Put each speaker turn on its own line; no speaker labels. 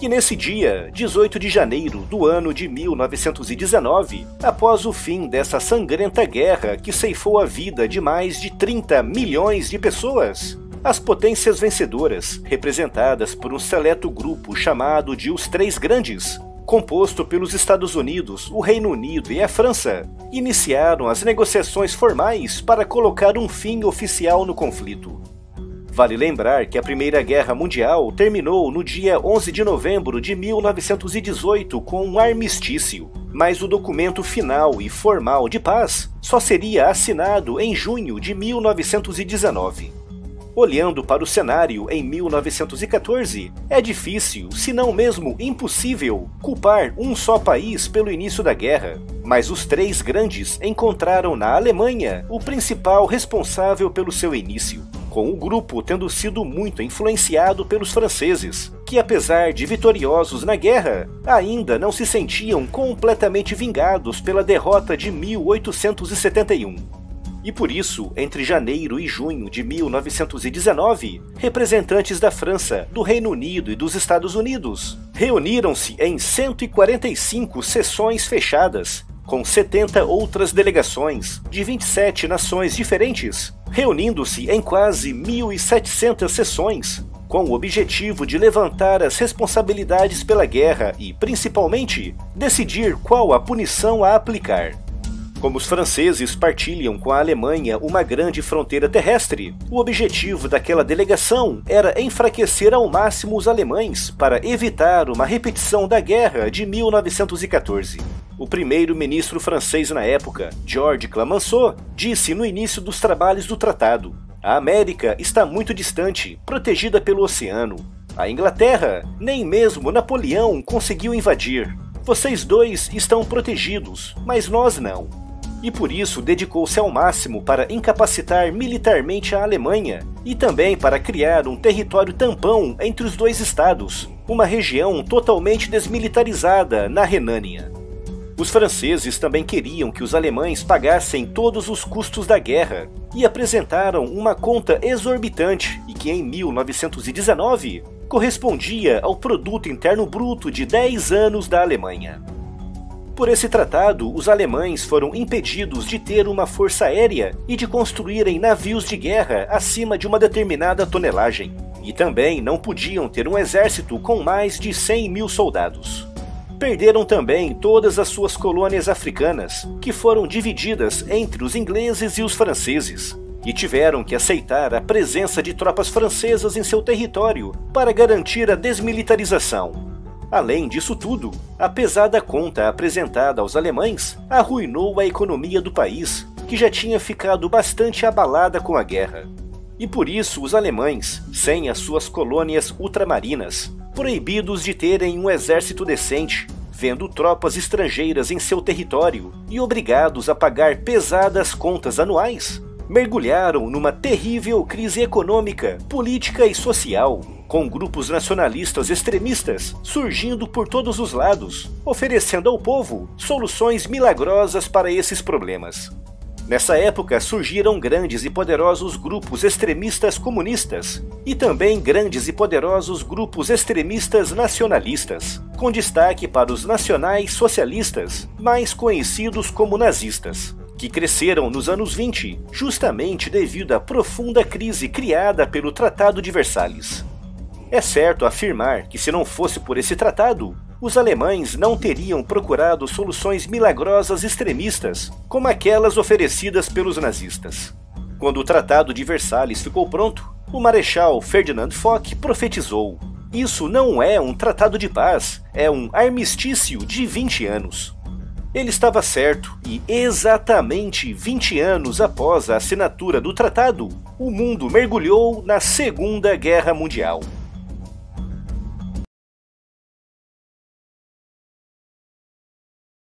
que nesse dia, 18 de janeiro do ano de 1919, após o fim dessa sangrenta guerra que ceifou a vida de mais de 30 milhões de pessoas, as potências vencedoras, representadas por um seleto grupo chamado de Os Três Grandes, composto pelos Estados Unidos, o Reino Unido e a França, iniciaram as negociações formais para colocar um fim oficial no conflito. Vale lembrar que a Primeira Guerra Mundial terminou no dia 11 de novembro de 1918 com um armistício, mas o documento final e formal de paz só seria assinado em junho de 1919. Olhando para o cenário em 1914, é difícil, se não mesmo impossível, culpar um só país pelo início da guerra, mas os três grandes encontraram na Alemanha o principal responsável pelo seu início, com o grupo tendo sido muito influenciado pelos franceses, que apesar de vitoriosos na guerra, ainda não se sentiam completamente vingados pela derrota de 1871. E por isso, entre janeiro e junho de 1919, representantes da França, do Reino Unido e dos Estados Unidos reuniram-se em 145 sessões fechadas, com 70 outras delegações de 27 nações diferentes, reunindo-se em quase 1.700 sessões, com o objetivo de levantar as responsabilidades pela guerra e, principalmente, decidir qual a punição a aplicar. Como os franceses partilham com a Alemanha uma grande fronteira terrestre, o objetivo daquela delegação era enfraquecer ao máximo os alemães para evitar uma repetição da guerra de 1914. O primeiro-ministro francês na época, Georges Clemenceau, disse no início dos trabalhos do tratado: "A América está muito distante, protegida pelo oceano. A Inglaterra, nem mesmo Napoleão conseguiu invadir. Vocês dois estão protegidos, mas nós não." E por isso dedicou-se ao máximo para incapacitar militarmente a Alemanha e também para criar um território tampão entre os dois estados, uma região totalmente desmilitarizada na Renânia. Os franceses também queriam que os alemães pagassem todos os custos da guerra e apresentaram uma conta exorbitante e que em 1919 correspondia ao produto interno bruto de 10 anos da Alemanha. Por esse tratado, os alemães foram impedidos de ter uma força aérea e de construírem navios de guerra acima de uma determinada tonelagem, e também não podiam ter um exército com mais de 100 mil soldados. Perderam também todas as suas colônias africanas, que foram divididas entre os ingleses e os franceses, e tiveram que aceitar a presença de tropas francesas em seu território para garantir a desmilitarização. Além disso tudo, a pesada conta apresentada aos alemães arruinou a economia do país, que já tinha ficado bastante abalada com a guerra. E por isso os alemães, sem as suas colônias ultramarinas, proibidos de terem um exército decente, vendo tropas estrangeiras em seu território e obrigados a pagar pesadas contas anuais, mergulharam numa terrível crise econômica, política e social, com grupos nacionalistas extremistas surgindo por todos os lados, oferecendo ao povo soluções milagrosas para esses problemas. Nessa época surgiram grandes e poderosos grupos extremistas comunistas e também grandes e poderosos grupos extremistas nacionalistas, com destaque para os nacionais socialistas, mais conhecidos como nazistas, que cresceram nos anos 20 justamente devido à profunda crise criada pelo Tratado de Versalhes. É certo afirmar que se não fosse por esse tratado, os alemães não teriam procurado soluções milagrosas extremistas, como aquelas oferecidas pelos nazistas. Quando o Tratado de Versalhes ficou pronto, o Marechal Ferdinand Foch profetizou: "Isso não é um tratado de paz, é um armistício de 20 anos." Ele estava certo, e exatamente 20 anos após a assinatura do tratado, o mundo mergulhou na Segunda Guerra Mundial.